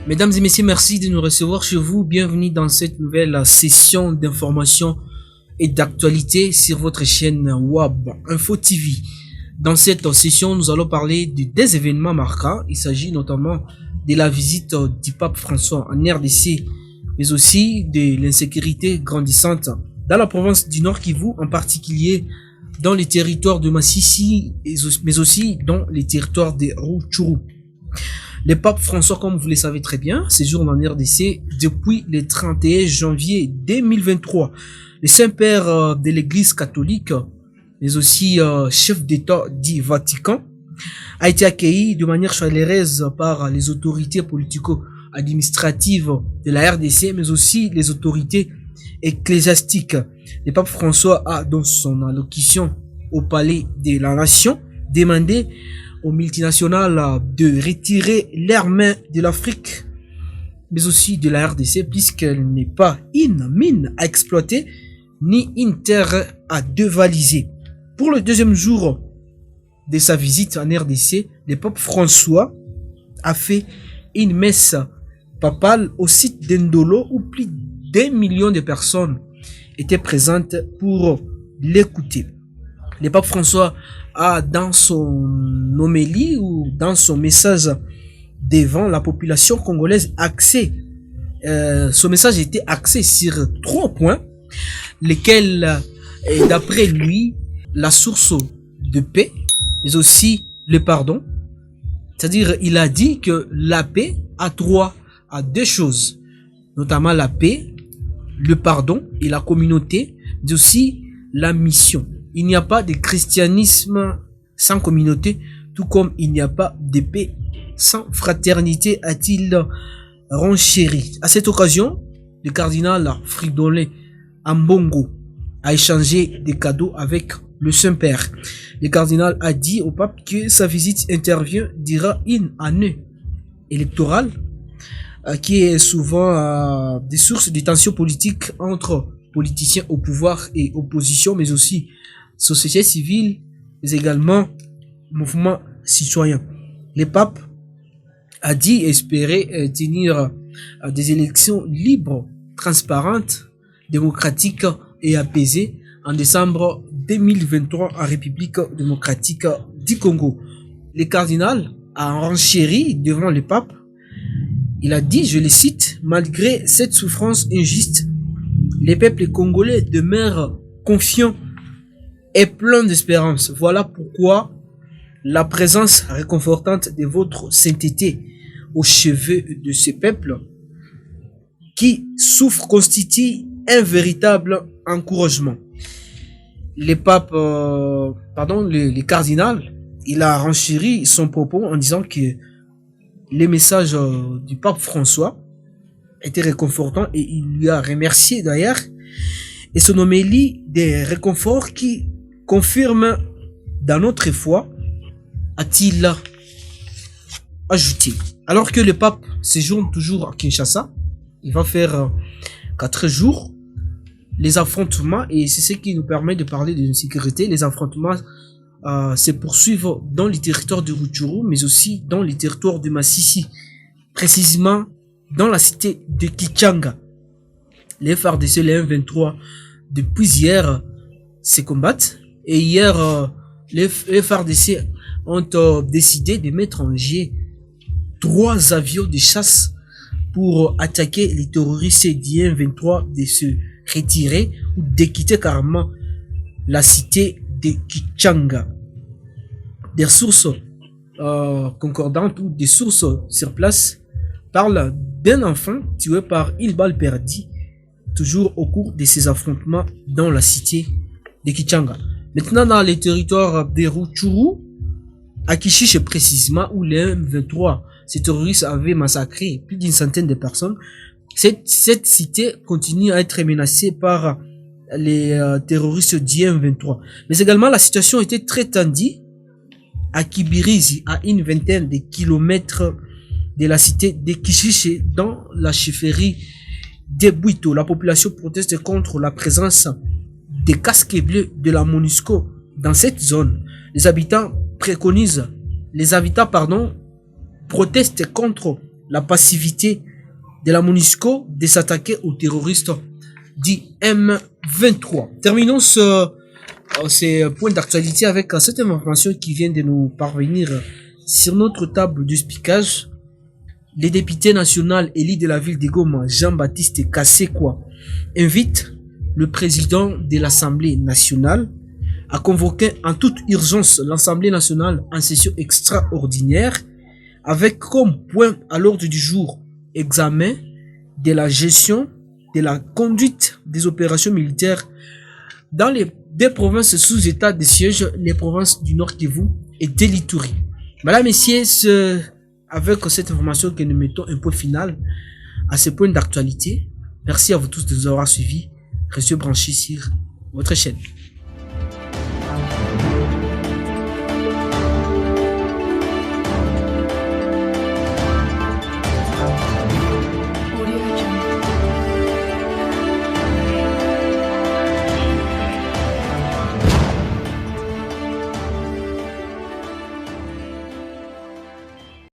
Mesdames et messieurs, merci de nous recevoir chez vous. Bienvenue dans cette nouvelle session d'information et d'actualité sur votre chaîne WAB Info TV. Dans cette session, nous allons parler des événements marquants. Il s'agit notamment de la visite du pape François en RDC, mais aussi de l'insécurité grandissante dans la province du Nord Kivu, en particulier dans les territoires de Massissi, mais aussi dans les territoires de Rutshuru. Le pape François, comme vous le savez très bien, séjourne en RDC depuis le 31 janvier 2023. Le Saint-Père de l'Église catholique, mais aussi chef d'État du Vatican, a été accueilli de manière chaleureuse par les autorités politico-administratives de la RDC, mais aussi les autorités ecclésiastiques. Le pape François a, dans son allocution au Palais de la Nation, demandé aux multinationales de retirer leurs mains de l'Afrique, mais aussi de la RDC, puisqu'elle n'est pas une mine à exploiter, ni une terre à dévaliser. Pour le deuxième jour de sa visite en RDC, le pape François a fait une messe papale au site d'Endolo, où plus d'1 million de personnes étaient présentes pour l'écouter. Le pape François a, dans son homélie ou dans son message devant la population congolaise, son message était axé sur 3 points, lesquels est d'après lui la source de paix, mais aussi le pardon. C'est-à-dire, il a dit que la paix a deux choses, notamment la paix, le pardon et la communauté, mais aussi la mission. Il n'y a pas de christianisme sans communauté, tout comme il n'y a pas de paix sans fraternité, a-t-il renchéri. À cette occasion, le cardinal Fridolin Ambongo a échangé des cadeaux avec le Saint-Père. Le cardinal a dit au pape que sa visite intervient durant une année électorale qui est souvent des sources de tensions politiques entre politiciens au pouvoir et opposition, mais aussi société civile, mais également mouvement citoyen. Le pape a dit espérer tenir des élections libres, transparentes, démocratiques et apaisées en décembre 2023 en République démocratique du Congo. Le cardinal a renchéri devant le pape. Il a dit, je le cite, « Malgré cette souffrance injuste, les peuples congolais demeurent confiants et plein d'espérance. Voilà pourquoi la présence réconfortante de votre sainteté au chevet de ce peuple qui souffre constitue un véritable encouragement. » Le pape, le cardinal, il a renchéri son propos en disant que les messages du pape François étaient réconfortants et il lui a remercié d'ailleurs. Et son homélie des réconforts qui confirme dans notre foi, a-t-il ajouté. Alors que le pape séjourne toujours à Kinshasa, il va faire 4 jours, les affrontements, et c'est ce qui nous permet de parler de sécurité, les affrontements se poursuivent dans les territoires de Rutshuru, mais aussi dans les territoires de Massissi, précisément dans la cité de Kichanga. Les FARDC, les M23, depuis hier, se combattent. Et hier, les FARDC ont décidé de mettre en jeu 3 avions de chasse pour attaquer les terroristes du M23, de se retirer ou de quitter carrément la cité de Kichanga. Des sources concordantes ou des sources sur place parlent d'un enfant tué par une balle perdue, toujours au cours de ces affrontements dans la cité de Kichanga. Maintenant, dans les territoires de Rutshuru, à Kishiche précisément, où les M23, ces terroristes avaient massacré plus d'une centaine de personnes, cette cité continue à être menacée par les terroristes du M23. Mais également, la situation était très tendue à Kibirizi, à une vingtaine de kilomètres de la cité de Kishiche, dans la chefferie de Bwito. La population proteste contre la présence des casques bleus de la MONUSCO dans cette zone. Les habitants protestent contre la passivité de la MONUSCO de s'attaquer aux terroristes dits M23. Terminons ces points d'actualité avec cette information qui vient de nous parvenir sur notre table de speakage. Le député national élu de la ville de Goma, Jean-Baptiste Kassekwa, invite le président de l'Assemblée nationale à convoquer en toute urgence l'Assemblée nationale en session extraordinaire avec comme point à l'ordre du jour examen de la gestion de la conduite des opérations militaires dans les deux provinces sous état de siège, les provinces du Nord Kivu et de l'Ituri. Madame, messieurs, c'est avec cette information que nous mettons un point final à ce point d'actualité. Merci à vous tous de nous avoir suivis. Restez branchés sur votre chaîne.